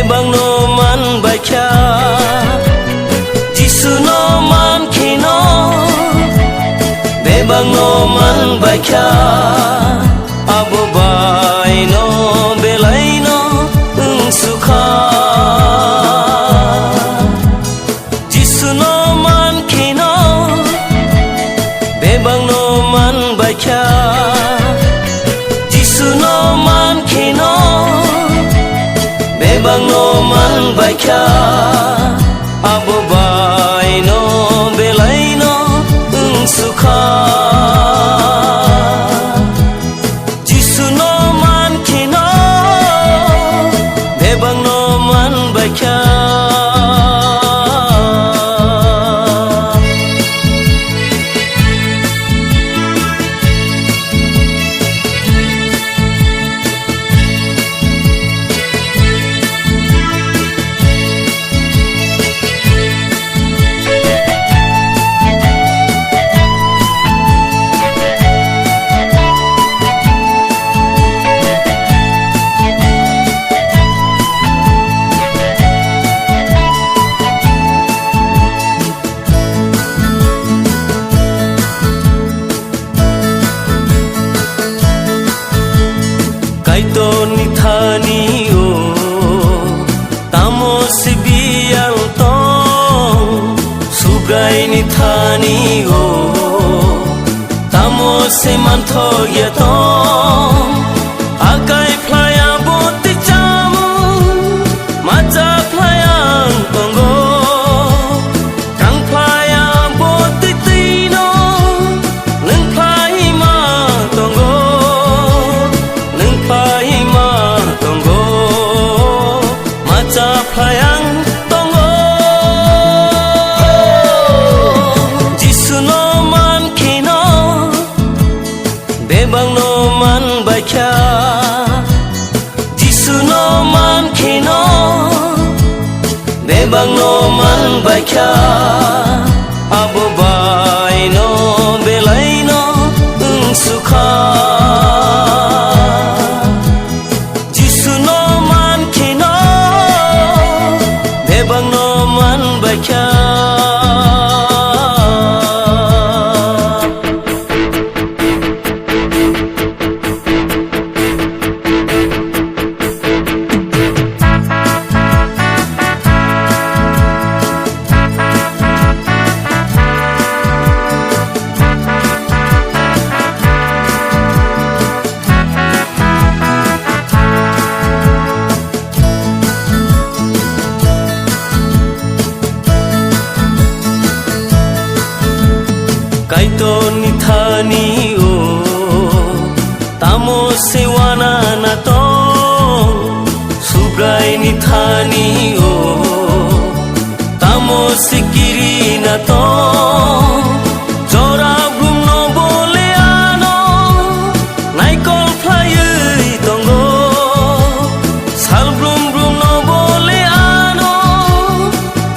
bang no man bai kha Jisu no man khino be bang no man bai kha abo bai no belai no sukha Jisu no man khino be bang no man bai kha Jisu no man khino bang no man bai kha abo bai no belai no sukha Jisu no man khino be bang no man bai kha Kaito ni thani o tamo sibial tong sugai ni thani o tamo se mantho ya tong akai playa boti chamu macha playang tongo kang playa boti tino neng plai ma tongo playang tongo Jisu no man khino be bang no man bai kha Jisu no man khino be bang no man bai kha abo bai no belai no sukha bang no man bai kha Kaito ni thani o tamo sewana na to subrai ni thani o tamo sikiri na to jora brum no bole ano naikol phai tongo sal brum brum no bole ano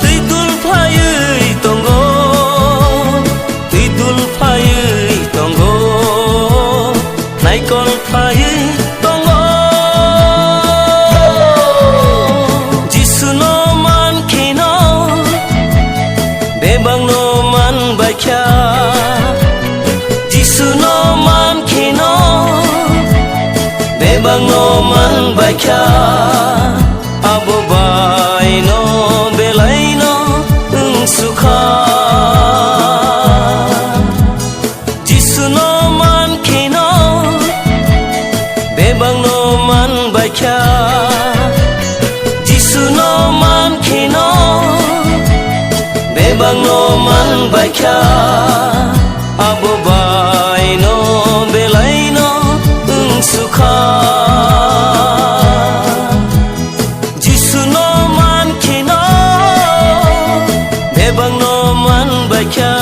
tidul phai tongo tongo naikol phai tongo Jisu no man khino be bang no man bai kha Jisu no man khino be bang no man bai kha abo bai no belai no sukha bang no man bai kha Jisu no man khino be bebang no man baikya abo bai no belai no sukha jisu no man kino bebang no man baikya